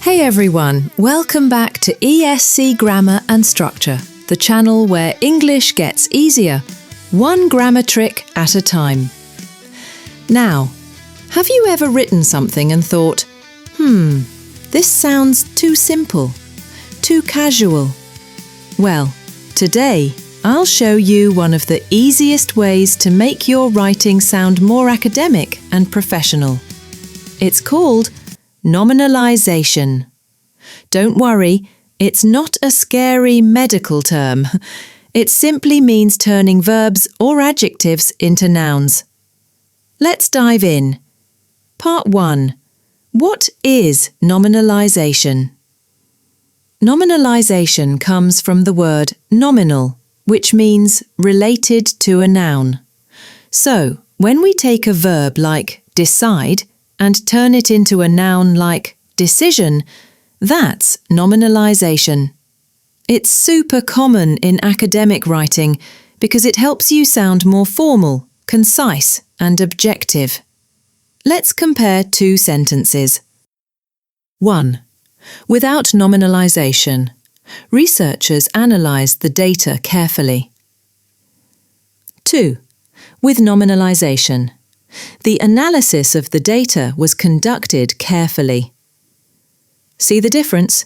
Hey everyone, welcome back to ESC Grammar and Structure, the channel where English gets easier, one grammar trick at a time. Now, have you ever written something and thought, this sounds too simple, too casual? Well, today I'll show you one of the easiest ways to make your writing sound more academic and professional. It's called Nominalization. Don't worry, it's not a scary medical term. It simply means turning verbs or adjectives into nouns. Let's dive in. Part 1. What is nominalization? Nominalization comes from the word nominal, which means related to a noun. So, when we take a verb like decide and turn it into a noun like decision, that's nominalization. It's super common in academic writing because it helps you sound more formal, concise, and objective. Let's compare two sentences. 1. Without nominalization, researchers analysed the data carefully. 2. With nominalization, the analysis of the data was conducted carefully. See the difference?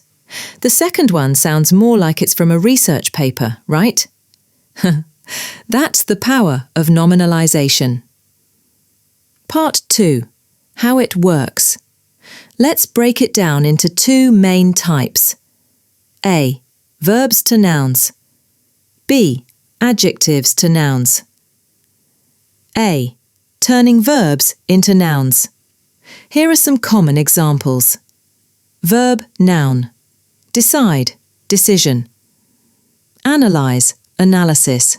The second one sounds more like it's from a research paper, right? That's the power of nominalization. Part 2. How it works. Let's break it down into two main types. A. Verbs to nouns. B. Adjectives to nouns. A. Turning verbs into nouns. Here are some common examples. Verb, noun. Decide, decision. Analyze, analysis.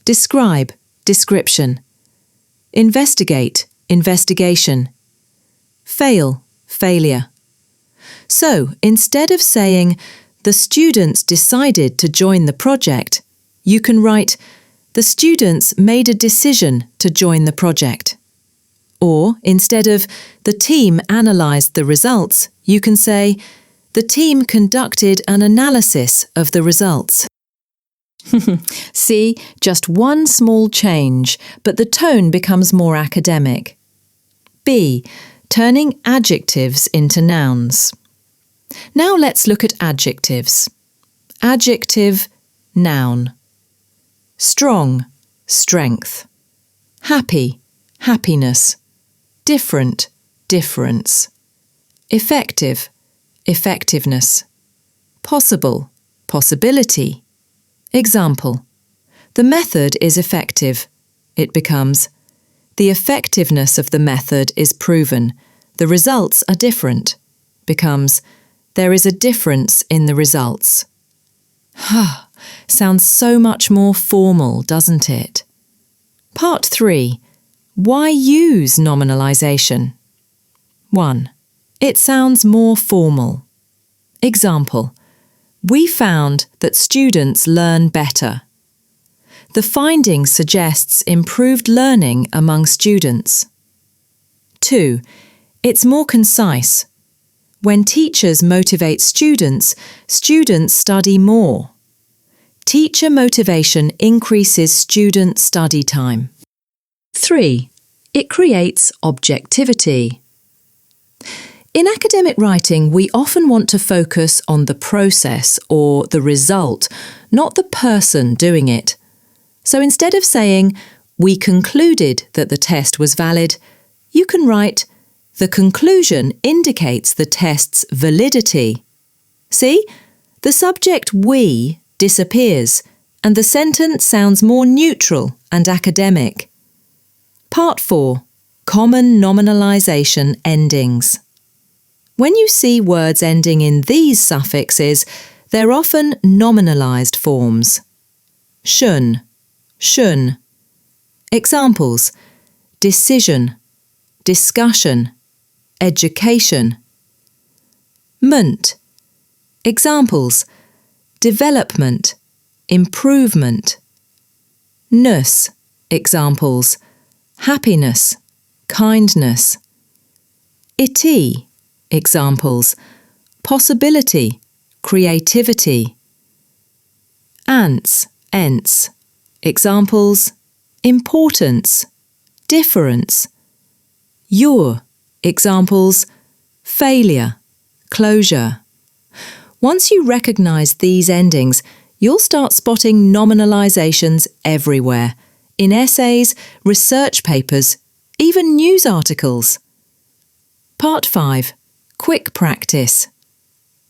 Describe, description. Investigate, investigation. Fail, failure. So, instead of saying, the students decided to join the project, you can write, the students made a decision to join the project. Or, instead of, the team analysed the results, you can say, the team conducted an analysis of the results. See, just one small change, but the tone becomes more academic. B. Turning adjectives into nouns. Now let's look at adjectives. Adjective, noun. Strong, strength. Happy, happiness. Different, difference. Effective, effectiveness. Possible, possibility. Example. The method is effective. It becomes, the effectiveness of the method is proven. The results are different. Becomes, there is a difference in the results. Sounds so much more formal, doesn't it? Part 3. Why use nominalization? 1. It sounds more formal. Example. We found that students learn better. The finding suggests improved learning among students. 2. It's more concise. When teachers motivate students, students study more. Teacher motivation increases student study time. 3. It creates objectivity. In academic writing, we often want to focus on the process or the result, not the person doing it. So instead of saying, we concluded that the test was valid, you can write, the conclusion indicates the test's validity. See? The subject we disappears, and the sentence sounds more neutral and academic. Part 4. Common nominalization endings. When you see words ending in these suffixes, they're often nominalized forms. Shun, shun. Examples. Decision, discussion, education. Ment. Examples. Development, improvement. Ness. Examples. Happiness, kindness. Iti. Examples. possibility, creativity. Ants, ents. Examples: importance, difference. Your. Examples: failure, closure. Once you recognise these endings, you'll start spotting nominalizations everywhere, in essays, research papers, even news articles. Part 5. Quick practice.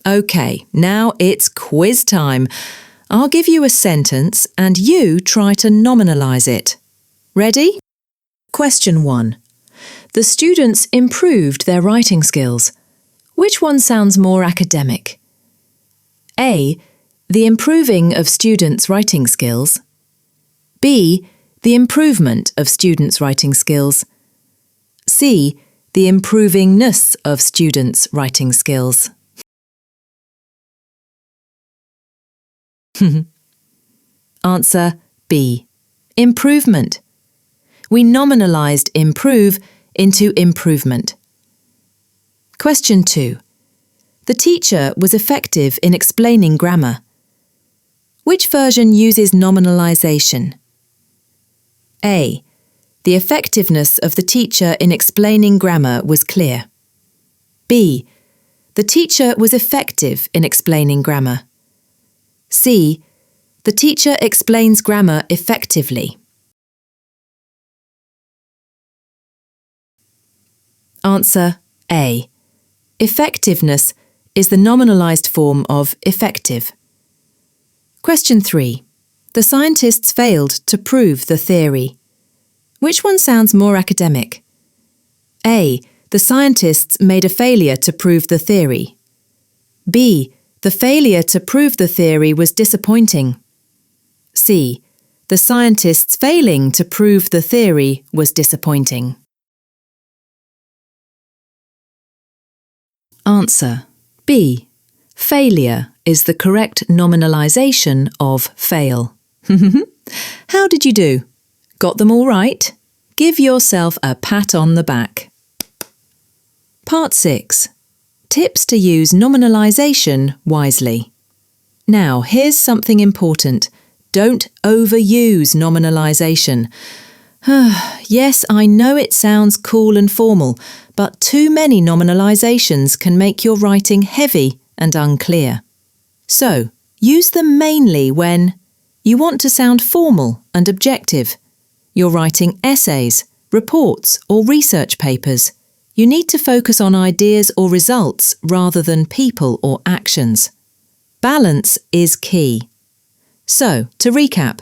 OK, now it's quiz time. I'll give you a sentence and you try to nominalise it. Ready? Question 1. The students improved their writing skills. Which one sounds more academic? A. The improving of students' writing skills. B. The improvement of students' writing skills. C. The improvingness of students' writing skills. Answer B. Improvement. We nominalised improve into improvement. Question 2. The teacher was effective in explaining grammar. Which version uses nominalisation? A. The effectiveness of the teacher in explaining grammar was clear. B. The teacher was effective in explaining grammar. C. The teacher explains grammar effectively. Answer A. Effectiveness is the nominalised form of effective. Question 3. The scientists failed to prove the theory. Which one sounds more academic? A. The scientists made a failure to prove the theory. B. The failure to prove the theory was disappointing. C. The scientists failing to prove the theory was disappointing. Answer B. Failure is the correct nominalisation of fail. How did you do? Got them all right? Give yourself a pat on the back. Part 6. Tips to use nominalisation wisely. Now, here's something important. Don't overuse nominalisation. Yes, I know it sounds cool and formal, but too many nominalisations can make your writing heavy and unclear. So, use them mainly when you want to sound formal and objective. You're writing essays, reports, or research papers. You need to focus on ideas or results rather than people or actions. Balance is key. So, to recap,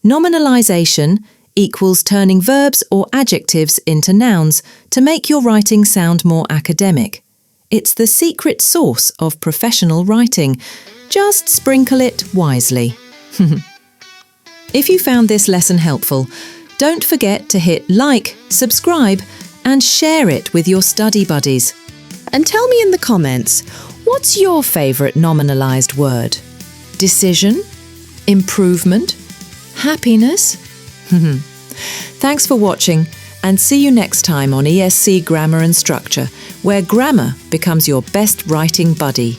nominalisation equals turning verbs or adjectives into nouns to make your writing sound more academic. It's the secret sauce of professional writing. Just sprinkle it wisely. If you found this lesson helpful, don't forget to hit like, subscribe, and share it with your study buddies. And tell me in the comments, what's your favourite nominalised word? Decision? Improvement? Happiness? Thanks for watching, and see you next time on ESC Grammar and Structure, where grammar becomes your best writing buddy.